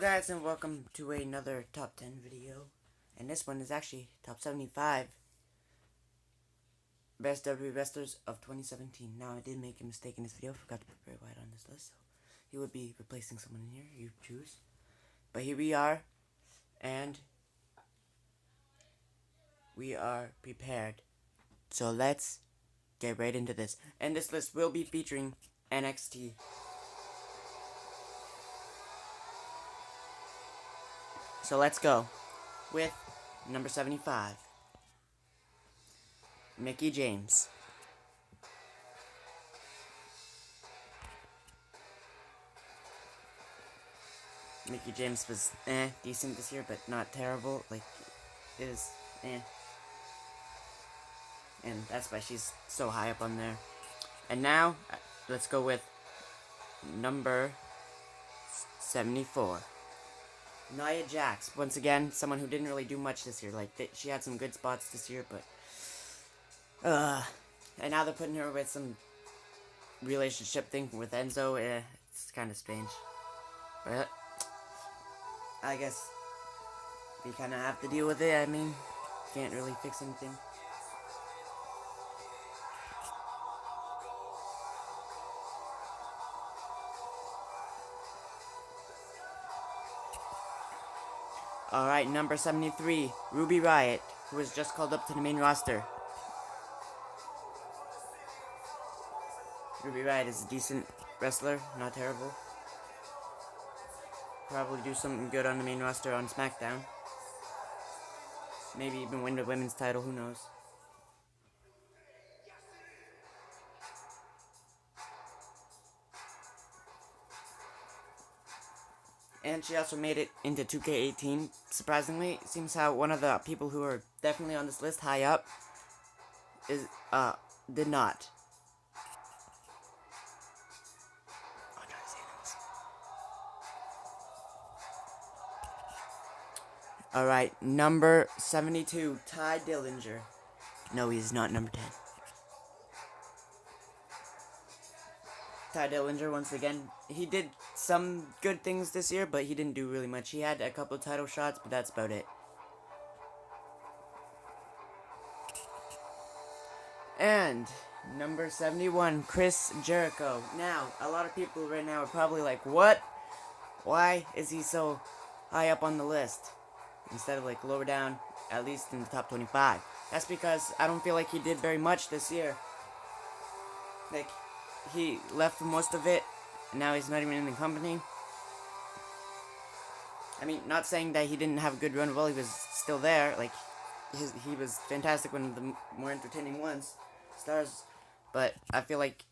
guys, and welcome to another top 10 video. And this one is actually top 75 best WWE wrestlers of 2017. Now, I did make a mistake in this video. Forgot to put Bray Wyatt on this list, so he would be replacing someone in here. You choose. But here we are, and we are prepared. So let's get right into this. And this list will be featuring NXT. So let's go with number 75, Mickie James. Mickie James was decent this year, but not terrible. Like, it is and that's why she's so high up on there. And now, let's go with number 74. Nia Jax, once again, someone who didn't really do much this year. Like, she had some good spots this year, but and now they're putting her with some relationship thing with Enzo. It's kind of strange, but I guess we kind of have to deal with it. I mean, can't really fix anything. Alright, number 73, Ruby Riott, who was just called up to the main roster. Ruby Riott is a decent wrestler, not terrible. Probably do something good on the main roster on SmackDown. Maybe even win the women's title, who knows. And she also made it into 2K18. Surprisingly, it seems how one of the people who are definitely on this list high up is did not. Alright, number 72, Ty Dillinger. No, he's not number 10. Ty Dillinger, once again, he did some good things this year, but he didn't do really much. He had a couple of title shots, but that's about it. And number 71, Chris Jericho. Now, a lot of people right now are probably like, what? Why is he so high up on the list instead of like lower down, at least in the top 25? That's because I don't feel like he did very much this year. Like, he left for most of it, and now he's not even in the company. I mean, not saying that he didn't have a good run while he was still there. Like, he was fantastic, one of the more entertaining stars. But I feel like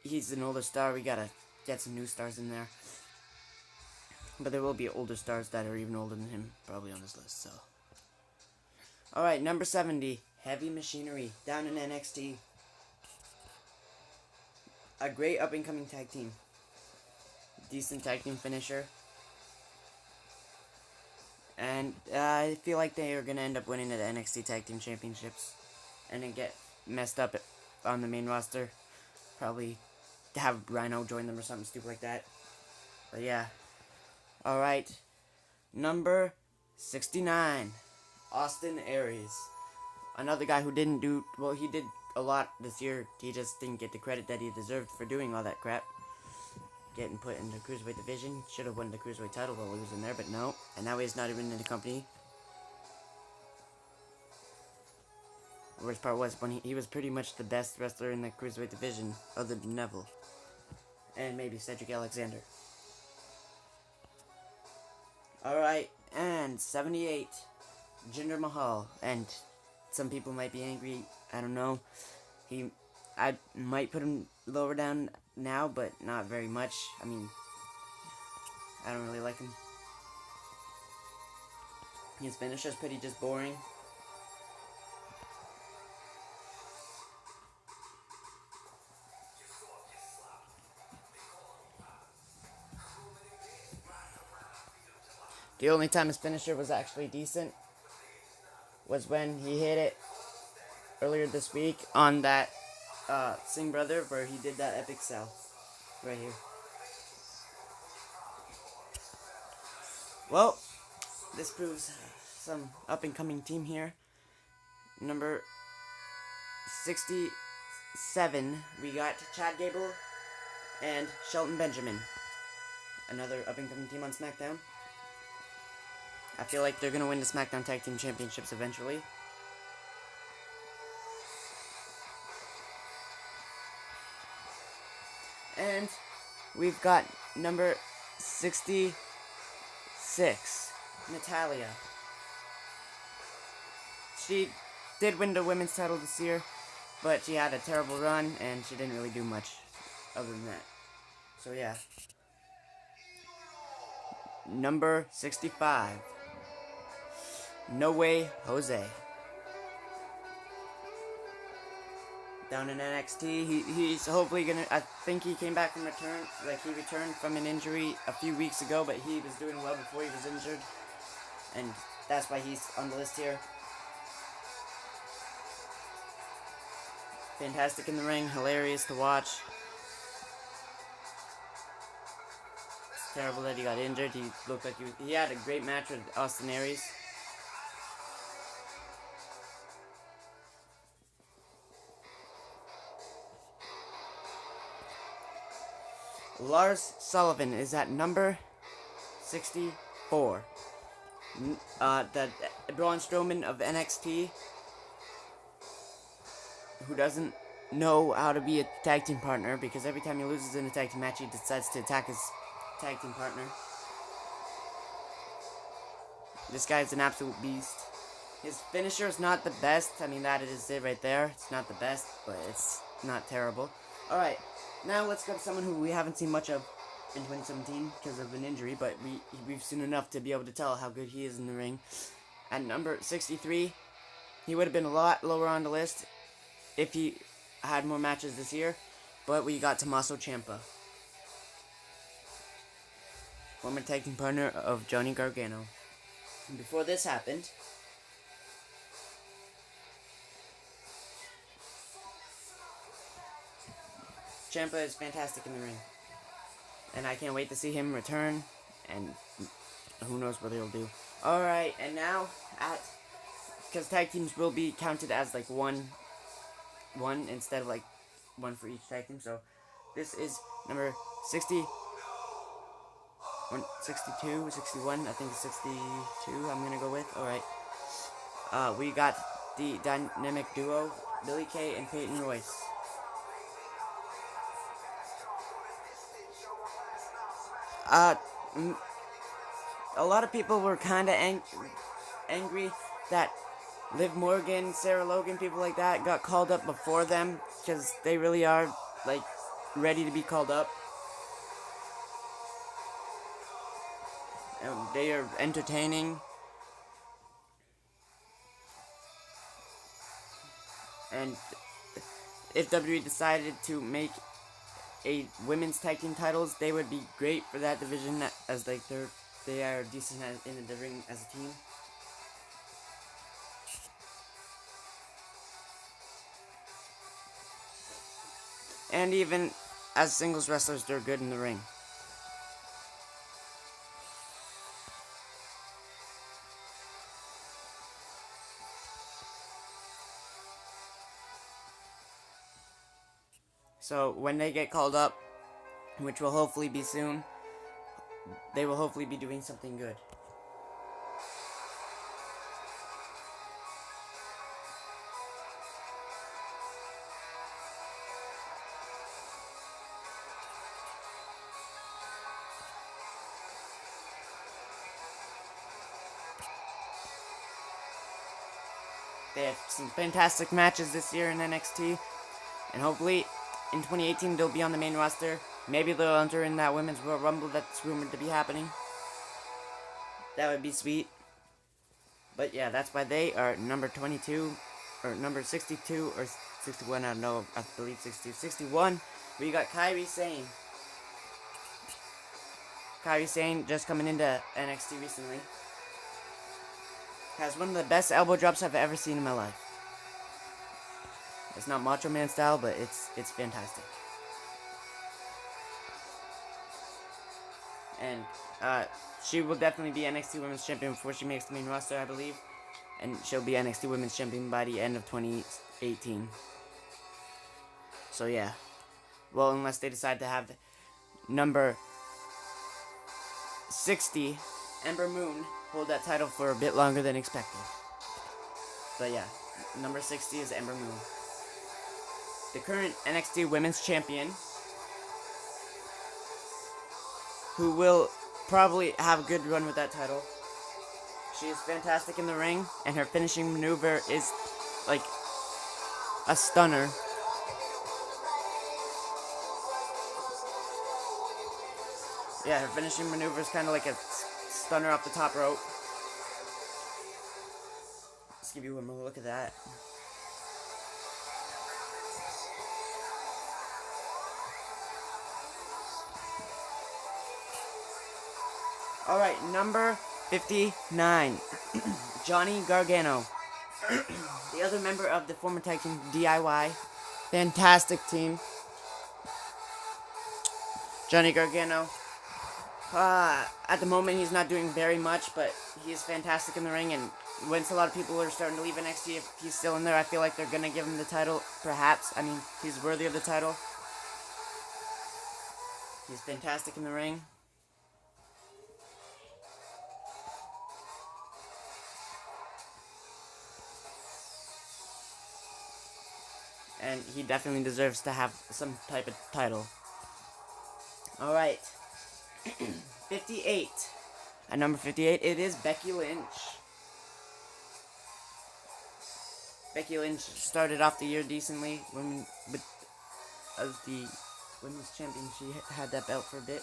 he's an older star. We gotta get some new stars in there. But there will be older stars that are even older than him, probably on this list. So, alright, number 70, Heavy Machinery, down in NXT. A great up-and-coming tag team. Decent tag team finisher. And I feel like they are going to end up winning the NXT Tag Team Championships. And then get messed up on the main roster. Probably have Rhino join them or something stupid like that. But yeah. Alright. Number 69. Austin Aries. Another guy who didn't do... Well, he did a lot this year. He just didn't get the credit that he deserved for doing all that crap. Getting put in the Cruiserweight division. Should have won the Cruiserweight title while he was in there, but no. And now he's not even in the company. The worst part was when he was pretty much the best wrestler in the Cruiserweight division, other than Neville. And maybe Cedric Alexander. Alright, and 78, Jinder Mahal. And some people might be angry, I don't know. I might put him lower down now, but not very much. I mean, I don't really like him. His finisher's pretty just boring. The only time his finisher was actually decent was when he hit it earlier this week on that Singh Brother, where he did that epic sell right here. Well, this proves some up-and-coming team here. Number 67, we got Chad Gable and Shelton Benjamin. Another up-and-coming team on SmackDown. I feel like they're going to win the SmackDown Tag Team Championships eventually. And we've got number 66, Natalya. She did win the women's title this year, but she had a terrible run, and she didn't really do much other than that. So yeah. Number 65, No Way Jose. Down in NXT, he's hopefully gonna. I think he came back from he returned from an injury a few weeks ago, but he was doing well before he was injured, and that's why he's on the list here. Fantastic in the ring, hilarious to watch. It's terrible that he got injured. He looked like he had a great match with Austin Aries. Lars Sullivan is at number 64. The Braun Strowman of NXT, who doesn't know how to be a tag team partner, because every time he loses in a tag team match, he decides to attack his tag team partner. This guy is an absolute beast. His finisher is not the best. I mean, that is it right there. It's not the best, but it's not terrible. Alright, now let's go to someone who we haven't seen much of in 2017 because of an injury, but we've seen enough to be able to tell how good he is in the ring. At number 63, he would have been a lot lower on the list if he had more matches this year, but we got Tommaso Ciampa, former tag team partner of Johnny Gargano. And before this happened, Ciampa is fantastic in the ring, and I can't wait to see him return, and who knows what he'll do. Alright, and now, because tag teams will be counted as like one instead of like one for each tag team, so this is number 60, 62, 61, I think it's 62 I'm gonna go with. Alright, we got the dynamic duo, Billie Kay and Peyton Royce. A lot of people were kind of angry that Liv Morgan, Sarah Logan, people like that got called up before them, because they really are, like, ready to be called up. They are entertaining. And if WWE decided to make a women's tag team titles, they would be great for that division, as like they are decent in the ring as a team. And even as singles wrestlers, they're good in the ring. So when they get called up, which will hopefully be soon, they will hopefully be doing something good. They have some fantastic matches this year in NXT, and hopefully in 2018 they'll be on the main roster. Maybe they'll enter in that Women's Royal Rumble that's rumored to be happening. That would be sweet. But yeah, that's why they are number 22, or number 62, or 61, I don't know, I believe 62. 61, we got Kairi Sane. Kairi Sane, just coming into NXT recently, has one of the best elbow drops I've ever seen in my life. It's not Macho Man style, but it's fantastic. And she will definitely be NXT Women's Champion before she makes the main roster, I believe. And she'll be NXT Women's Champion by the end of 2018. So yeah. Well, unless they decide to have number 60, Ember Moon, hold that title for a bit longer than expected. But yeah, number 60 is Ember Moon. The current NXT Women's Champion, who will probably have a good run with that title. She is fantastic in the ring, and her finishing maneuver is like a stunner. Yeah, her finishing maneuver is kind of like a stunner off the top rope. Let's give you one more look at that. Alright, number 59, Johnny Gargano. The other member of the former tag team DIY. Fantastic team. Johnny Gargano. At the moment, he's not doing very much, but he is fantastic in the ring. And once a lot of people are starting to leave NXT, if he's still in there, I feel like they're going to give him the title, perhaps. I mean, he's worthy of the title. He's fantastic in the ring. And he definitely deserves to have some type of title. Alright. 58. At number 58, it is Becky Lynch. Becky Lynch started off the year decently as the women's champion. She had that belt for a bit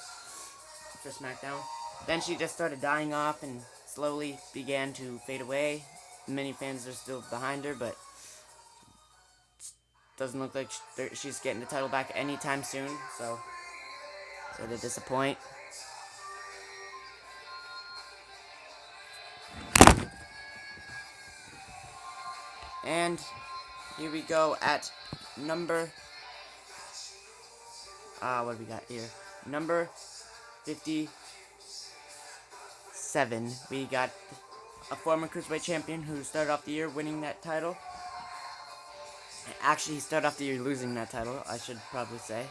for SmackDown. Then she just started dying off and slowly began to fade away. Many fans are still behind her, but doesn't look like she's getting the title back anytime soon, so they disappoint. And here we go at number what do we got here? Number 57. We got a former Cruiserweight champion who started off the year winning that title. Actually, he started off the year losing that title, I should probably say.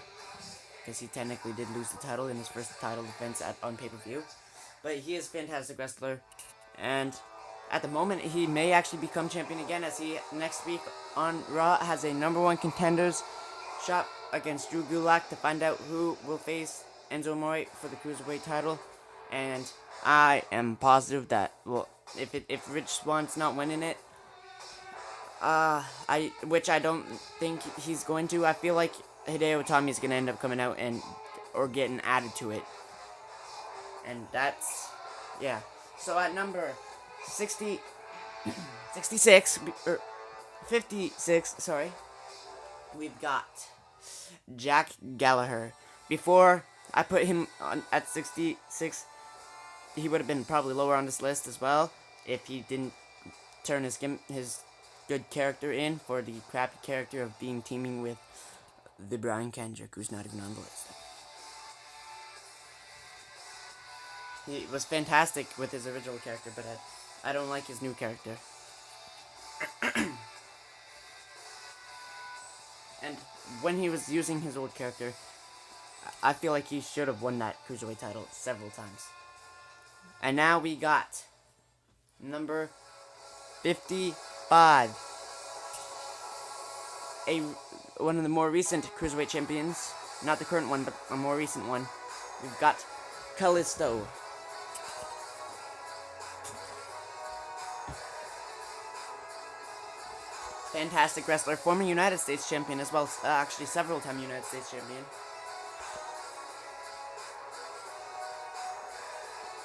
Because he technically did lose the title in his first title defense on pay-per-view. But he is a fantastic wrestler. And at the moment, he may actually become champion again, as he, next week on Raw, has a number 1 contenders shot against Drew Gulak to find out who will face Enzo Amore for the Cruiserweight title. And I am positive that, well, if Rich Swann's not winning it, which I don't think he's going to. I feel like Hideo Itami's going to end up coming out or getting added to it. And that's, yeah. So at number 56, we've got Jack Gallagher. Before I put him on at 66, he would have been probably lower on this list as well if he didn't turn his good character in for the crappy character of teaming with the Brian Kendrick, who's not even on the list. He was fantastic with his original character, but I don't like his new character. And when he was using his old character, I feel like he should have won that Cruiserweight title several times. And now we got number 55. One of the more recent Cruiserweight champions. Not the current one, but a more recent one. We've got Kalisto. Fantastic wrestler. Former United States champion as well. Actually, several-time United States champion.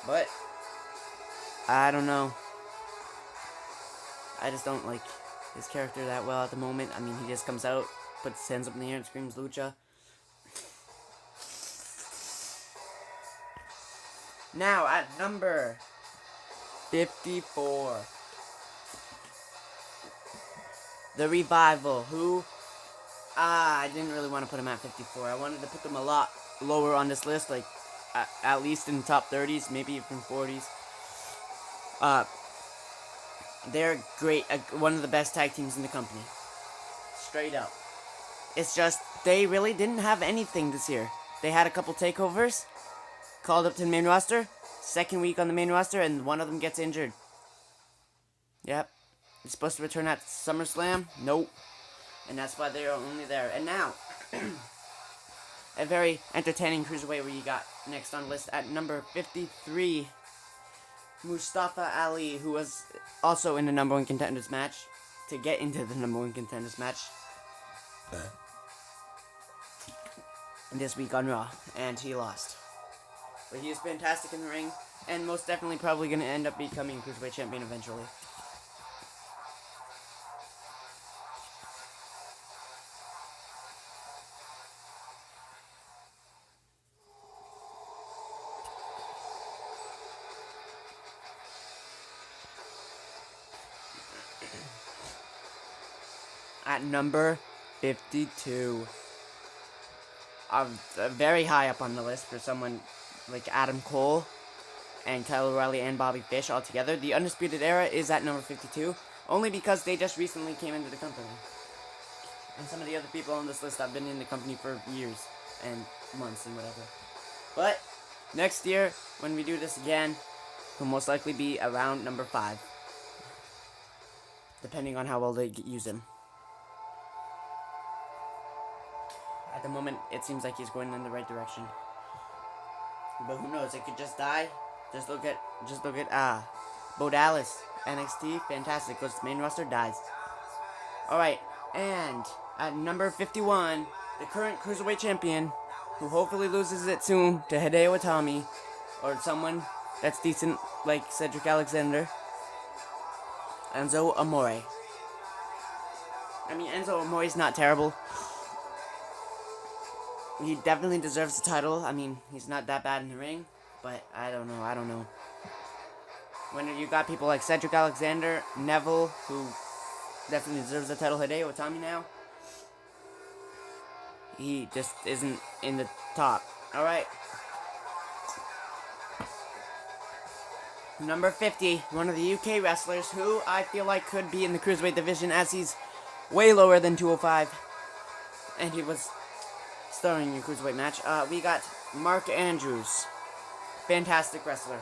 But I don't know. I just don't like his character that well at the moment. I mean, he just comes out, puts his hands up in the air and screams Lucha. Now, at number 54, The Revival, who, I didn't really want to put him at 54. I wanted to put them a lot lower on this list. Like, at least in the top 30s, maybe even 40s. They're great, one of the best tag teams in the company. Straight up. It's just, they really didn't have anything this year. They had a couple takeovers, called up to the main roster, second week on the main roster, and one of them gets injured. Yep. It's supposed to return at SummerSlam? Nope. And that's why they're only there. And now, a very entertaining cruiserweight where you got next on the list at number 53, Mustafa Ali, who was also in the number one contenders match to get into the number one contenders match this week on Raw, and he lost. But he was fantastic in the ring, and most definitely probably going to end up becoming cruiserweight champion eventually. At number 52. Very high up on the list for someone like Adam Cole and Kyle O'Reilly and Bobby Fish all together. The Undisputed Era is at number 52, only because they just recently came into the company. And some of the other people on this list have been in the company for years and months and whatever. But next year, when we do this again, will most likely be around number 5. Depending on how well they use him. At the moment, it seems like he's going in the right direction. But who knows? It could just die. Just look at Bo Dallas, NXT, fantastic. Goes to the main roster, dies. Alright, and at number 51, the current Cruiserweight Champion, who hopefully loses it soon to Hideo Itami, or someone that's decent like Cedric Alexander, Enzo Amore. I mean, Enzo Amore's not terrible. He definitely deserves the title. I mean, he's not that bad in the ring, but I don't know. When you got people like Cedric Alexander, Neville, who definitely deserves the title, Hideo Itami now, he just isn't in the top. Alright. Number 50, one of the UK wrestlers who I feel like could be in the Cruiserweight division, as he's way lower than 205. And he was starring in a Cruiserweight match. We got Mark Andrews. Fantastic wrestler.